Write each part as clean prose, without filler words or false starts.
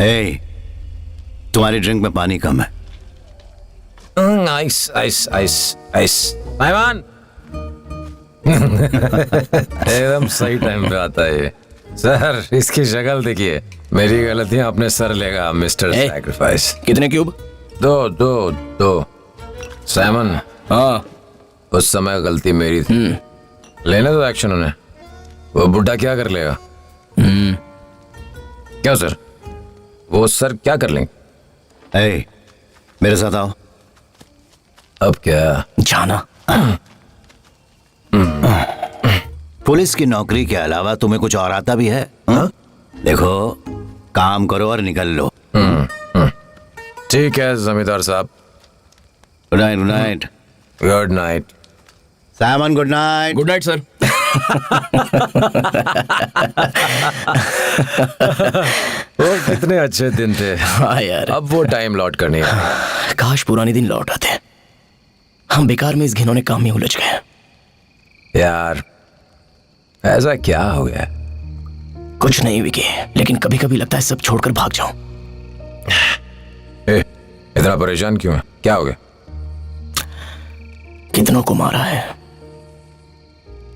ए, तुम्हारी ड्रिंक में पानी कम है। Ice ice ice ice. मेहमान एकदम सही टाइम पे आता है ये। सर इसकी शक्ल देखिए, मेरी गलतियां अपने सर लेगा मिस्टर सैक्रिफाइस। कितने क्यूब? दो दो दो। सैमन, हाँ, उस समय गलती मेरी थी। लेने दो एक्शन उन्हें, वो बुढ़ा क्या कर लेगा? क्या सर, वो सर क्या कर लेंगे? ए, मेरे साथ आओ। अब क्या? जाना। पुलिस की नौकरी के अलावा तुम्हें कुछ और आता भी है? देखो, काम करो और निकल लो। ठीक है जमींदार साहब। Good night. Good night. Good night Simon, good night. Good night sir. वो कितने अच्छे दिन थे। हाँ यार, अब वो टाइम लौट कर नहीं आया। काश पुराने दिन लौट आते। हम बेकार में इस घिनौने काम में उलझ गए। यार ऐसा क्या हो गया? कुछ नहीं विकी, लेकिन कभी कभी लगता है सब छोड़कर भाग जाऊं। इतना परेशान क्यों है? क्या हो गया? कितनों को मारा है,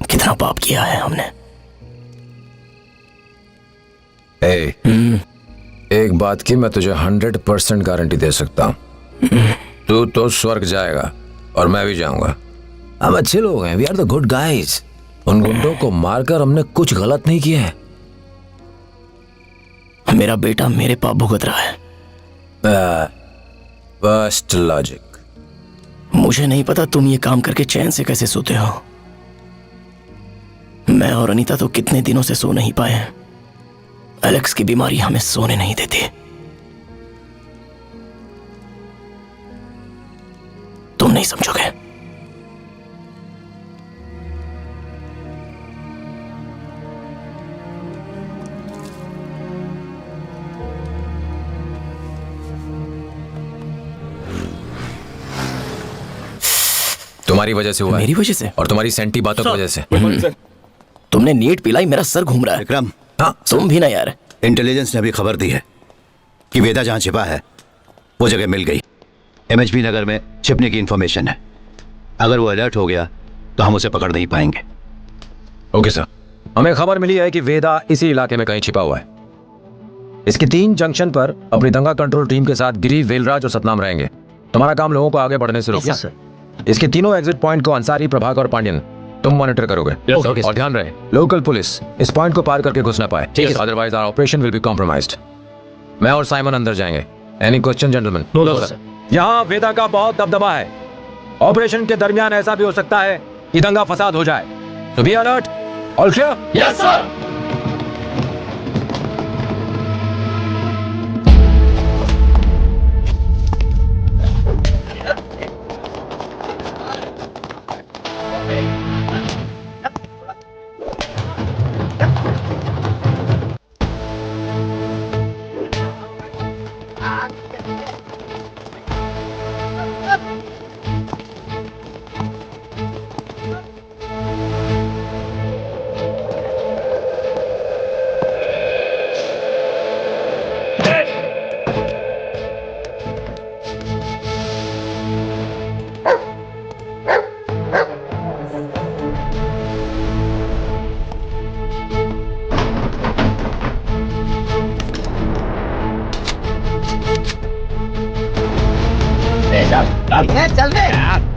कितना पाप किया है हमने। एक बात की मैं तुझे 100% गारंटी दे सकता हूं। तू तो स्वर्ग जाएगा और मैं भी जाऊंगा। हम अच्छे लोग हैं, we are the good guys. उन गुंडों को मारकर हमने कुछ गलत नहीं किया है। मेरा बेटा मेरे पाप भुगत रहा है। First logic. मुझे नहीं पता तुम ये काम करके चैन से कैसे सोते हो। मैं और अनीता तो कितने दिनों से सो नहीं पाए। एलेक्स की बीमारी हमें सोने नहीं देती। तुम नहीं समझोगे। तुम्हारी वजह से हुआ है। मेरी वजह से? और तुम्हारी सेंटी बातों की वजह से। तुमने नीट पिलाई, मेरा सर घूम रहा है। विक्रम, हाँ तुम भी ना यार। इंटेलिजेंस ने अभी खबर दी है कि वेदा जहां छिपा है वो जगह मिल गई। एमएचबी नगर में छिपने की इंफॉर्मेशन है। अगर वो अलर्ट हो गया तो हम उसे पकड़ नहीं पाएंगे। Okay sir. हमें खबर मिली है कि वेदा इसी इलाके में कहीं छिपा हुआ है। इसके 3 जंक्शन पर अपनी दंगा कंट्रोल टीम के साथ गिरी, वेलराज और सतनाम रहेंगे। तुम्हारा काम लोगों को आगे बढ़ने से रोकना। इसके तीनों एग्जिट पॉइंट को अंसारी, प्रभाकर और पांड्यन तुम मॉनिटर करोगे। और ध्यान रहे लोकल पुलिस इस पॉइंट को पार करके घुस ना पाए, otherwise our operation will be compromised. मैं और साइमन अंदर जाएंगे। Any question gentleman? यहाँ वेदा का बहुत दबदबा है। ऑपरेशन के दरमियान ऐसा भी हो सकता है कि दंगा फसाद हो जाए। तो be alert. All clear? Yes sir. चल दे यार।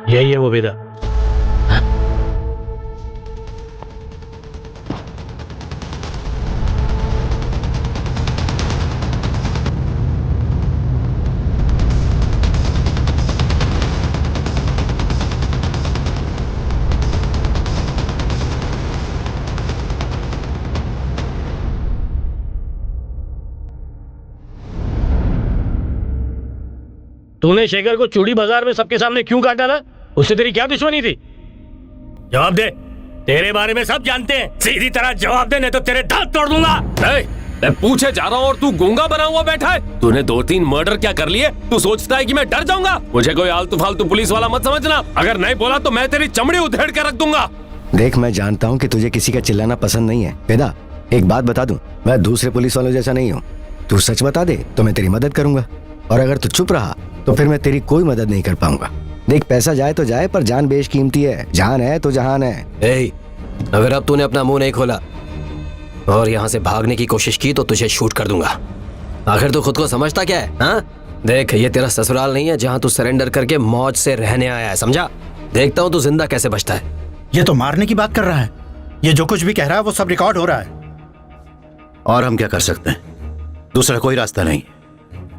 यही है वो वेदा। तूने शेखर को चूड़ी बाजार में सबके सामने क्यों काटा था? उससे तेरी क्या दुश्मनी थी? जवाब दे। तेरे बारे में सब जानते हैं, सीधी तरह जवाब दे नहीं तो तेरे दांत तोड़ दूंगा। मैं पूछे जा रहा हूँ और तू गूंगा बना हुआ बैठा है। तूने 2-3 मर्डर क्या कर लिए? तू सोचता है कि मैं डर जाऊंगा? मुझे कोई आलतू फालतू पुलिस वाला मत समझना। अगर नहीं बोला तो मैं तेरी चमड़ी उधेड़ के रख दूंगा। देख, मैं जानता हूँ कि तुझे किसी का चिल्लाना पसंद नहीं है। वेदा, एक बात बता दूं, मैं दूसरे पुलिस वालों जैसा नहीं हूँ। तू सच बता दे तो मैं तेरी मदद करूंगा, और अगर तू चुप रहा तो फिर मैं तेरी कोई मदद नहीं कर पाऊंगा। देख, पैसा जाए तो जाए, पर जान बेशकीमती है। जान है तो जहान है। अगर अब तूने अपना मुंह नहीं खोला और यहाँ से भागने की कोशिश की तो तुझे शूट कर दूंगा। आखिर तू खुद को समझता क्या है? हाँ, देख, ये तेरा ससुराल नहीं है जहाँ तू सरेंडर करके मौज से रहने आया है, समझा? देखता हूँ तू जिंदा कैसे बचता है। ये तो मारने की बात कर रहा है। ये जो कुछ भी कह रहा है वो सब रिकॉर्ड हो रहा है। और हम क्या कर सकते हैं? दूसरा कोई रास्ता नहीं।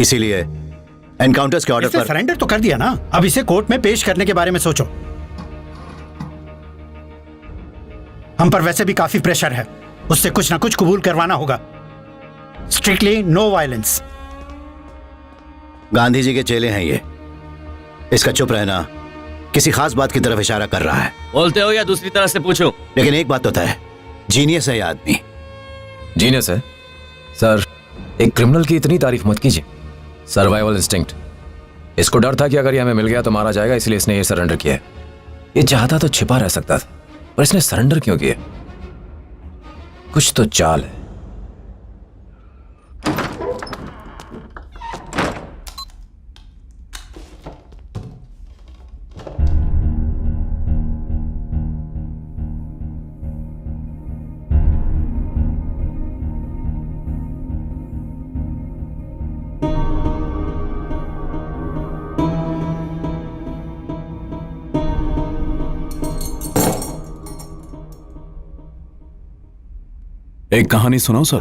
इसीलिए एनकाउंटर्स के ऑर्डर पर सरेंडर तो कर दिया ना, अब इसे कोर्ट में पेश करने के बारे में सोचो। हम पर वैसे भी काफी प्रेशर है, उससे कुछ ना कुछ कबूल करवाना होगा। Strictly no violence. Gandhi ji के चेले हैं ये। इसका चुप रहना किसी खास बात की तरफ इशारा कर रहा है। बोलते हो या दूसरी तरह से पूछूं? लेकिन एक बात तो तय है, जीनियस है ये आदमी। जीनियस है सर। एक क्रिमिनल की इतनी तारीफ मत कीजिए। Survival instinct. इसको डर था कि अगर ये हमें मिल गया तो मारा जाएगा, इसलिए इसने ये सरेंडर किया है। ये चाहता तो छिपा रह सकता था, पर इसने सरेंडर क्यों किया? कुछ तो चाल है। एक कहानी सुनाओ सर।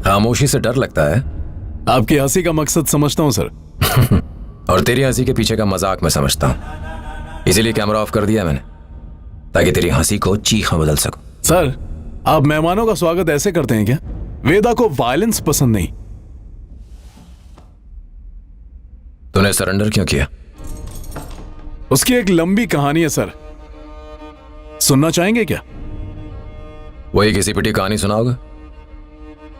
खामोशी से डर लगता है। आपकी हंसी का मकसद समझता हूं सर। और तेरी हंसी के पीछे का मजाक मैं समझता हूं। इसीलिए कैमरा ऑफ कर दिया मैंने, ताकि तेरी हंसी को चीख में बदल सकूं। सर, आप मेहमानों का स्वागत ऐसे करते हैं क्या? वेदा को वायलेंस पसंद नहीं। तूने सरेंडर क्यों किया? उसकी एक लंबी कहानी है सर, सुनना चाहेंगे क्या? वही किसी पिटी कहानी सुनाओगे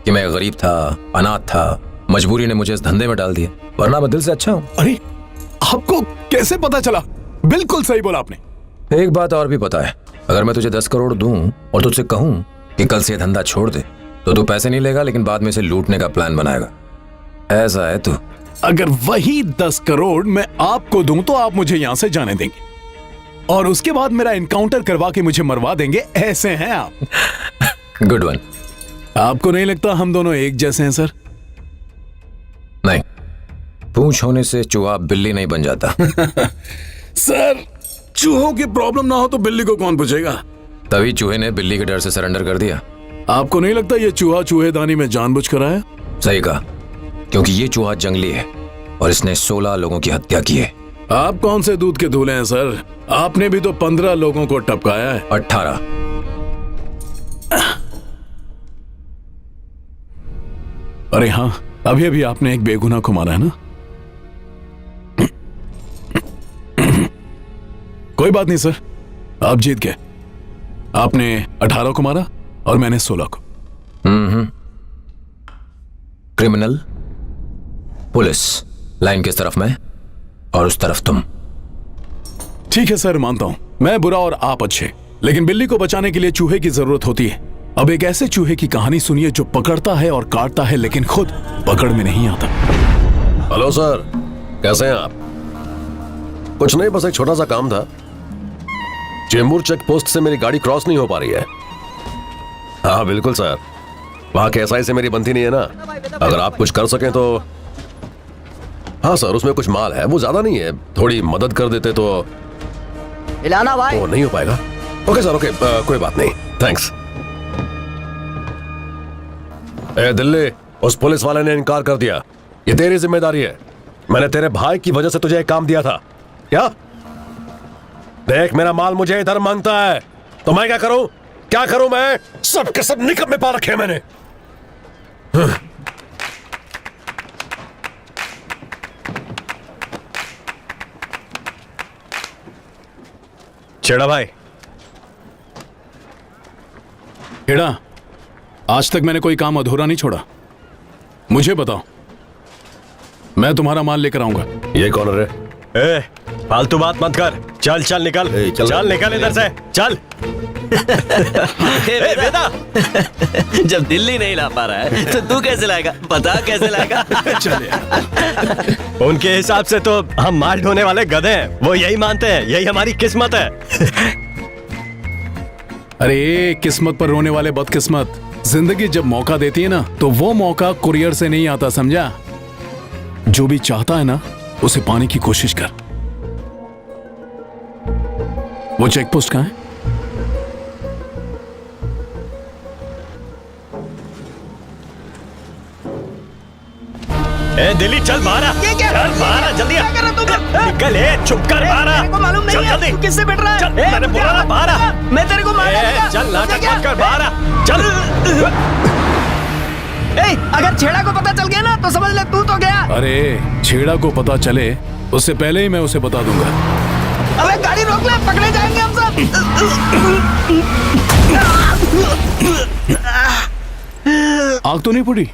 कि मैं गरीब था, अनाथ था, मजबूरी ने मुझे इस धंधे में डाल दिया, वरना मैं दिल से अच्छा हूं। अरे, आपको कैसे पता चला? बिल्कुल सही बोला आपने। एक बात और भी पता है, अगर मैं तुझे 10 करोड़ दूं और तुझसे कहूं कि कल से धंधा छोड़ दे, तो तू पैसे नहीं लेगा, लेकिन बाद में इसे लूटने का प्लान बनाएगा। ऐसा है तू। अगर वही 10 करोड़ मैं आपको दूं तो आप मुझे यहां से जाने देंगे, और उसके बाद मेरा एनकाउंटर करवा के मुझे मरवा देंगे। ऐसे हैं आप। Good one. आपको नहीं लगता हम दोनों एक जैसे हैं सर? नहीं, पूंछ होने से चूहा बिल्ली नहीं बन जाता। सर, चूहों की प्रॉब्लम ना हो तो बिल्ली को कौन पूछेगा? तभी चूहे ने बिल्ली के डर से सरेंडर कर दिया। आपको नहीं लगता ये चूहा चूहेदानी में जानबूझ कर आया? सही कहा, क्योंकि ये चूहा जंगली है और इसने 16 लोगों की हत्या की है। आप कौन से दूध के धूले हैं सर? आपने भी तो 15 लोगों को टपकाया है। 18। अरे हाँ, अभी अभी आपने एक बेगुनाह को मारा है ना? कोई बात नहीं सर, आप जीत गए। आपने 18 को मारा और मैंने 16 को। क्रिमिनल, पुलिस लाइन किस तरफ मैं और उस तरफ तुम। ठीक है सर, मानता हूं मैं बुरा और आप अच्छे, लेकिन बिल्ली को बचाने के लिए चूहे की जरूरत होती है। अब एक ऐसे चूहे की कहानी सुनिए जो पकड़ता है और काटता है, लेकिन खुद पकड़ में नहीं आता। हेलो सर, कैसे हैं आप? कुछ नहीं, बस एक छोटा सा काम था। चेंबूर चेक पोस्ट से मेरी गाड़ी क्रॉस नहीं हो पा रही है। हाँ बिल्कुल सर, वहां के एसआई से मेरी बनती नहीं है ना। अगर आप कुछ कर सकें तो। हाँ सर, उसमें कुछ माल है, वो ज्यादा नहीं है, थोड़ी मदद कर देते तो। इलाना भाई। वो नहीं हो पाएगा। ओके सर, ओके, कोई बात नहीं, थैंक्स। ए दिल्ली, उस पुलिस वाले ने इनकार कर दिया। ये तेरी जिम्मेदारी है। मैंने तेरे भाई की वजह से तुझे एक काम दिया था। क्या? देख, मेरा माल मुझे इधर मांगता है, तो मैं क्या करूं? क्या करूं मैं? सब के सब निकम्मे पा रखे हैं मैंने। छेड़ा भाई। हेड़ा, आज तक मैंने कोई काम अधूरा नहीं छोड़ा। मुझे बताओ, मैं तुम्हारा माल लेकर आऊंगा। ये कौन है? ए, फालतू बात मत कर। चल चल निकल, चल निकल इधर से, चल। वेदा, जब दिल्ली नहीं ला पा रहा है तो तू कैसे लाएगा? बता कैसे लाएगा? उनके हिसाब से तो हम माल ढोने वाले गधे हैं, वो यही मानते हैं, यही हमारी किस्मत है। अरे किस्मत पर रोने वाले बदकिस्मत, जिंदगी जब मौका देती है ना, तो वो मौका कुरियर से नहीं आता, समझा? जो भी चाहता है ना, उसे पाने की कोशिश कर। वो चेक पोस्ट कहाँ है? ए दिल्ली, चल बाहर आ, चल बाहर आ, जल्दी आ। निकल, चुप कर, बाहर आ। मालूम नहीं है तू किससे बैठ रहा है? चल, मैंने बोला ना, बाहर आ। मैं तेरे को मार दूंगा। चल नाटक मत कर, बाहर आ, चल। अगर छेड़ा को पता चल गया ना तो समझ ले तू तो गया। अरे छेड़ा को पता चले उससे पहले ही मैं उसे बता दूंगा। अबे गाड़ी रोक ले, पकड़े जाएंगे हम सब। आग तो नहीं फूटी?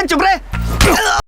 चुप रहे।